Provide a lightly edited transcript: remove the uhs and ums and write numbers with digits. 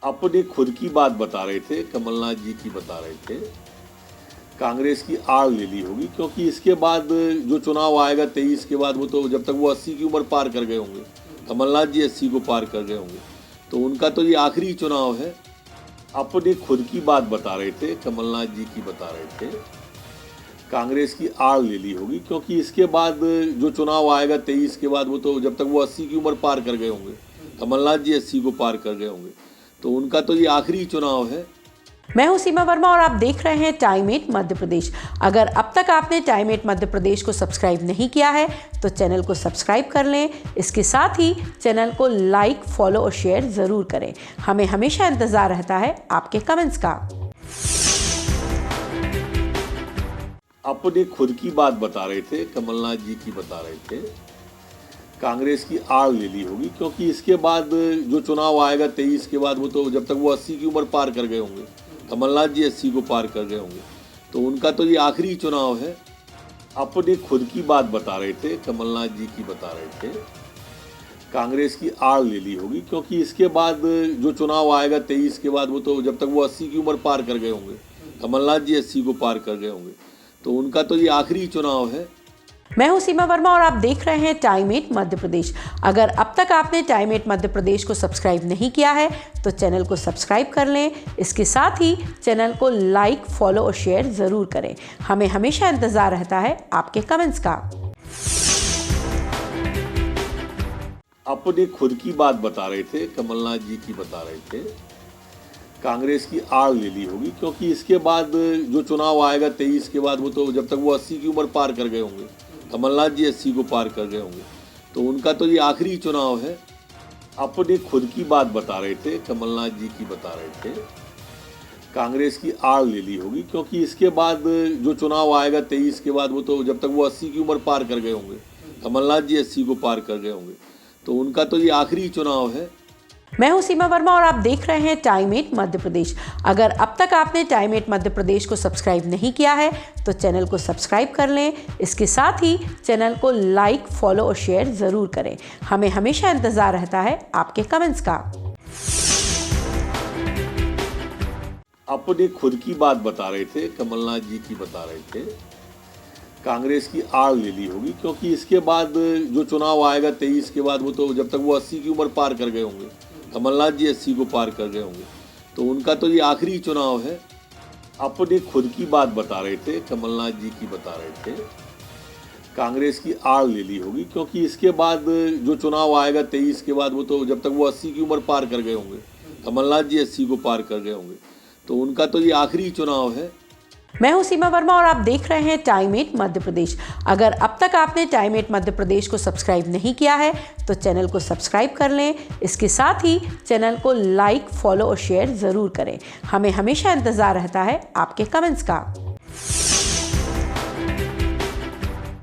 अपनी खुद की बात बता रहे थे, कमलनाथ जी की बता रहे थे। कांग्रेस की आड़ ले ली होगी, क्योंकि इसके बाद जो चुनाव आएगा 23 के बाद, वो तो जब तक वो 80 की उम्र पार कर गए होंगे, कमलनाथ जी 80 को पार कर गए होंगे, तो उनका तो ये आखिरी चुनाव है। अपनी खुद की बात बता रहे थे, कमलनाथ जी की बता रहे थे। कांग्रेस की आड़ ले ली होगी, क्योंकि इसके बाद जो चुनाव आएगा 23 के बाद, वो तो जब तक वो 80 की उम्र पार कर गए होंगे, कमलनाथ जी 80 को पार कर गए होंगे, तो उनका तो ये आखिरी चुनाव है। मैं हूं सीमा वर्मा और आप देख रहे हैं टाइम 8 मध्य प्रदेश। अगर अब तक आपने टाइम 8 मध्य प्रदेश को सब्सक्राइब नहीं किया है तो चैनल को सब्सक्राइब कर लें। इसके साथ ही चैनल को लाइक, फॉलो और शेयर ज़रूर करें। हमें हमेशा इंतज़ार रहता है आपके कमेंट्स का। अपनी खुद की बात बता रहे थे, कमलनाथ जी की बता रहे थे। कांग्रेस की आड़ ले ली होगी, क्योंकि इसके बाद जो चुनाव आएगा 23 के बाद, वो तो जब तक वो 80 की उम्र पार कर गए होंगे, कमलनाथ जी 80 को पार कर गए होंगे, तो उनका तो ये आखिरी चुनाव है। अपनी खुद की बात बता रहे थे, कमलनाथ जी की बता रहे थे। कांग्रेस की आड़ ले ली होगी, क्योंकि इसके बाद जो चुनाव आएगा 23 के बाद, वो तो जब तक वो 80 की उम्र पार कर गए होंगे, कमलनाथ जी 80 को पार कर गए होंगे, तो उनका तो ये आखिरी चुनाव है। मैं हूं सीमा वर्मा और आप देख रहे हैं टाइम 8 मध्य प्रदेश। अगर अब तक आपने टाइम 8 मध्य प्रदेश को सब्सक्राइब नहीं किया है तो चैनल को सब्सक्राइब कर लें। इसके साथ ही चैनल को लाइक, फॉलो और शेयर ज़रूर करें। हमें हमेशा इंतज़ार रहता है आपके कमेंट्स का। अपनी खुद की बात बता रहे थे, कमलनाथ जी की बता रहे थे। कांग्रेस की आड़ ले ली होगी, क्योंकि इसके बाद जो चुनाव आएगा 23 के बाद, वो तो जब तक वो 80 की उम्र पार कर गए होंगे, कमलनाथ जी 80 को पार कर गए होंगे, तो उनका तो ये आखिरी चुनाव है। अपनी खुद की बात बता रहे थे, कमलनाथ जी की बता रहे थे। कांग्रेस की आड़ ले ली होगी, क्योंकि इसके बाद जो चुनाव आएगा 23 के बाद, वो तो जब तक वो 80 की उम्र पार कर गए होंगे, कमलनाथ जी 80 को पार कर गए होंगे, तो उनका तो ये आखिरी चुनाव है। मैं हूं सीमा वर्मा और आप देख रहे हैं टाइम 8 मध्य प्रदेश। अगर अब तक आपने टाइम 8 मध्य प्रदेश को सब्सक्राइब नहीं किया है तो चैनल को सब्सक्राइब कर लें। इसके साथ ही चैनल को लाइक, फॉलो और शेयर ज़रूर करें। हमें हमेशा इंतज़ार रहता है आपके कमेंट्स का। अपनी खुद की बात बता रहे थे, कमलनाथ जी की बता रहे थे। कांग्रेस की आड़ ले ली होगी, क्योंकि इसके बाद जो चुनाव आएगा 23 के बाद, वो तो जब तक वो 80 की उम्र पार कर गए होंगे, कमलनाथ जी 80 को पार कर गए होंगे, तो उनका तो ये आखिरी चुनाव है। अपनी खुद की बात बता रहे थे, कमलनाथ जी की बता रहे थे। कांग्रेस की आड़ ले ली होगी, क्योंकि इसके बाद जो चुनाव आएगा 23 के बाद, वो तो जब तक वो 80 की उम्र पार कर गए होंगे, कमलनाथ जी 80 को पार कर गए होंगे, तो उनका तो ये आखिरी चुनाव है। मैं हूं सीमा वर्मा और आप देख रहे हैं टाइम 8 मध्य प्रदेश। अगर अब तक आपने टाइम 8 मध्य प्रदेश को सब्सक्राइब नहीं किया है तो चैनल को सब्सक्राइब कर लें। इसके साथ ही चैनल को लाइक, फॉलो और शेयर ज़रूर करें। हमें हमेशा इंतज़ार रहता है आपके कमेंट्स का।